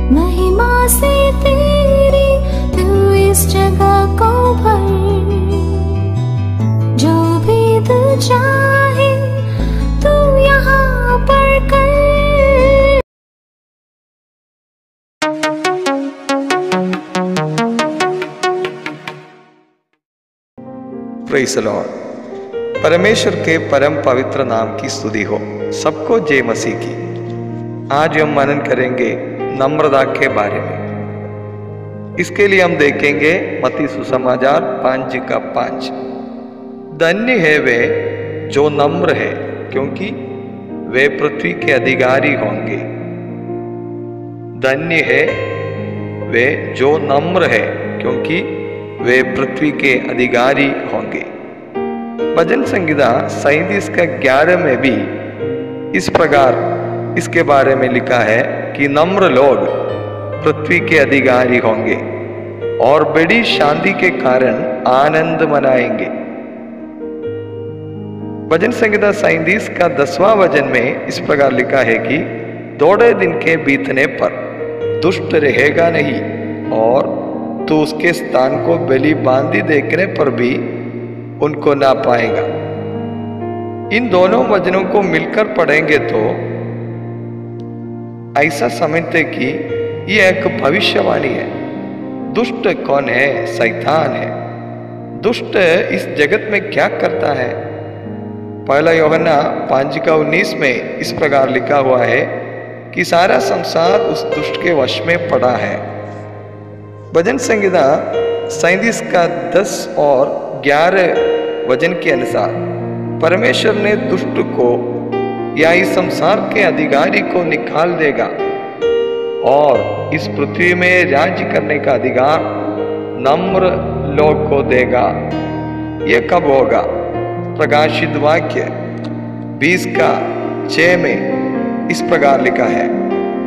महिमा से तेरी तू इस जगह को भर, जो भी तू चाहे तू यहाँ पर कर। Praise the Lord. परमेश्वर के परम पवित्र नाम की स्तुति हो। सबको जय मसीह की। आज हम मनन करेंगे नम्रता के बारे में। इसके लिए हम देखेंगे मत्ती सुसमाचार 5:5। धन्य है वे जो नम्र है, क्योंकि वे पृथ्वी के अधिकारी होंगे। धन्य है वे जो नम्र है, क्योंकि वे पृथ्वी के अधिकारी होंगे। भजन संहिता 37:11 में भी इस प्रकार इसके बारे में लिखा है कि नम्र लोग पृथ्वी के अधिकारी होंगे और बड़ी शांति के कारण आनंद मनाएंगे। भजन संहिता 37:10वां वचन में इस प्रकार लिखा है कि थोड़े दिन के बीतने पर दुष्ट रहेगा नहीं, और तो उसके स्थान को बलि बांधी देखने पर भी उनको ना पाएगा। इन दोनों वचनों को मिलकर पढ़ेंगे तो ऐसा समझते कि यह एक भविष्यवाणी है। दुष्ट कौन है? शैतान है। दुष्ट इस जगत में क्या करता है? 1 यूहन्ना 5:19 में इस प्रकार लिखा हुआ है कि सारा संसार उस दुष्ट के वश में पड़ा है। भजन संहिता 37:10 और 11 वचन के अनुसार परमेश्वर ने दुष्ट को या इस संसार के अधिकारी को निकाल देगा और इस पृथ्वी में राज्य करने का अधिकार नम्र लोग को देगा। यह कब होगा? प्रकाशित वाक्य 20:6 में इस प्रकार लिखा है,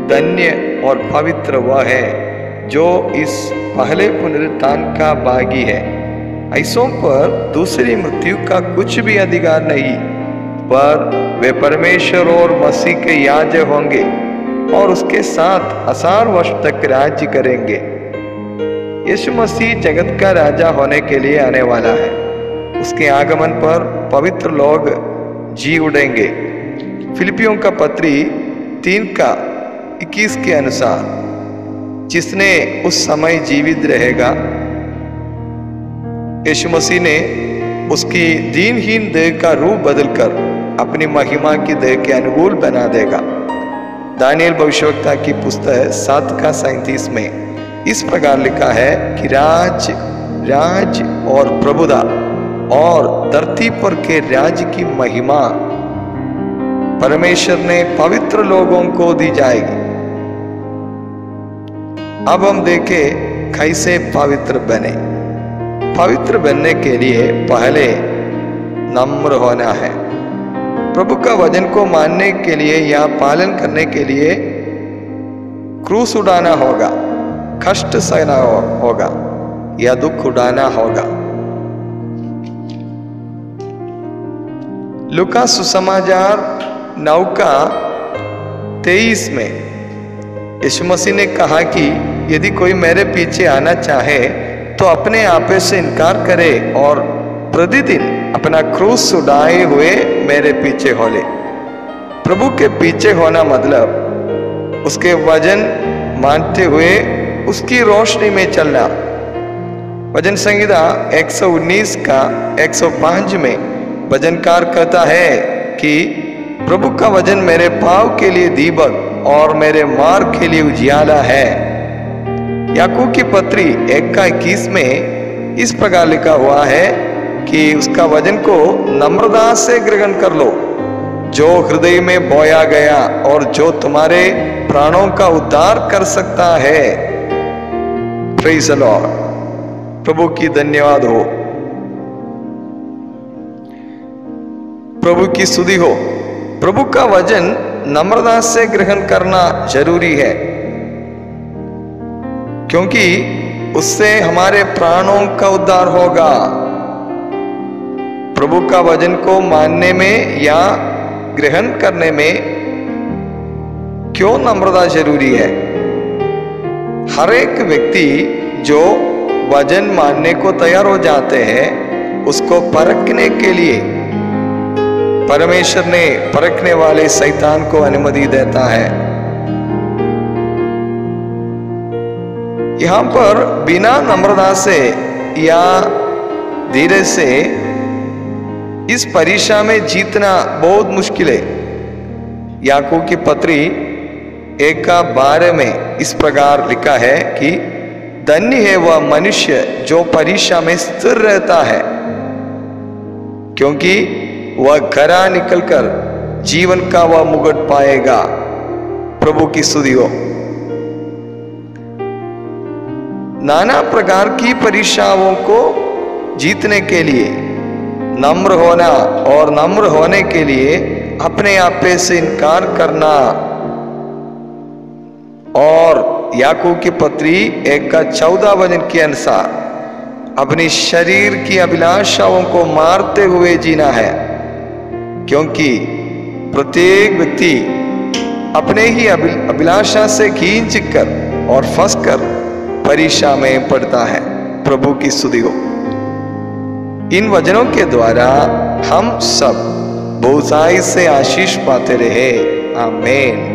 धन्य और पवित्र वह है जो इस पहले पुनरुत्थान का भागी है। ऐसों पर दूसरी मृत्यु का कुछ भी अधिकार नहीं, पर वे परमेश्वर और मसीह के याजक होंगे और उसके साथ 1000 वर्ष तक राज्य करेंगे। यीशु मसीह जगत का राजा होने के लिए आने वाला है। उसके आगमन पर पवित्र लोग जी उठेंगे। फिलिपियों का पत्री 3:21 के अनुसार जिसने उस समय जीवित रहेगा, यीशु मसीह ने उसकी दीनहीन देह का रूप बदलकर अपनी महिमा की देह के अनुकूल बना देगा। दानियल भविष्यवक्ता की पुस्तक 7:37 में इस प्रकार लिखा है कि राज और प्रभुता और धरती पर के राज्य की महिमा परमेश्वर ने पवित्र लोगों को दी जाएगी। अब हम देखें कैसे पवित्र बने। पवित्र बनने के लिए पहले नम्र होना है। प्रभु का वचन को मानने के लिए या पालन करने के लिए क्रूस उड़ाना होगा, कष्ट सहना होगा या दुख उड़ाना होगा। लूका सुसमाचार 9:23 में यीशु मसीह ने कहा कि यदि कोई मेरे पीछे आना चाहे तो अपने आपे से इनकार करे और प्रतिदिन अपना क्रूस उठाए हुए मेरे पीछे हो ले। प्रभु के पीछे होना मतलब उसके वचन मानते हुए उसकी रोशनी में चलना। भजन संहिता 119:105 में भजनकार कहता है कि प्रभु का वचन मेरे पाँव के लिए दीपक और मेरे मार्ग के लिए उजियाला है। याकूब की पत्री 1:21 में इस प्रकार लिखा हुआ है कि उसका वचन को नम्रता से ग्रहण कर लो, जो हृदय में बोया गया और जो तुम्हारे प्राणों का उद्धार कर सकता है। Praise the Lord. प्रभु की धन्यवाद हो, प्रभु की स्तुति हो। प्रभु का वचन नम्रता से ग्रहण करना जरूरी है, क्योंकि उससे हमारे प्राणों का उद्धार होगा। प्रभु का वचन को मानने में या ग्रहण करने में क्यों नम्रता जरूरी है? हर एक व्यक्ति जो वजन मानने को तैयार हो जाते हैं, उसको परखने के लिए परमेश्वर ने परखने वाले शैतान को अनुमति देता है। यहां पर बिना नम्रता से या धीरे से इस परीक्षा में जीतना बहुत मुश्किल है। याकूब की पत्री 1:12 में इस प्रकार लिखा है कि धन्य है वह मनुष्य जो परीक्षा में स्थिर रहता है, क्योंकि वह घरा निकलकर जीवन का वह मुकुट पाएगा। प्रभु की स्तुति हो। नाना प्रकार की परीक्षाओं को जीतने के लिए नम्र होना और नम्र होने के लिए अपने आप से इनकार करना, और याकूब की पत्री 1:14 वचन के अनुसार अपनी शरीर की अभिलाषाओं को मारते हुए जीना है, क्योंकि प्रत्येक व्यक्ति अपने ही अभिलाषा से खींच कर और फंस कर परीक्षा में पड़ता है। प्रभु की स्तुति हो। इन वचनों के द्वारा हम सब बहुतायत से आशीष पाते रहे। आमीन।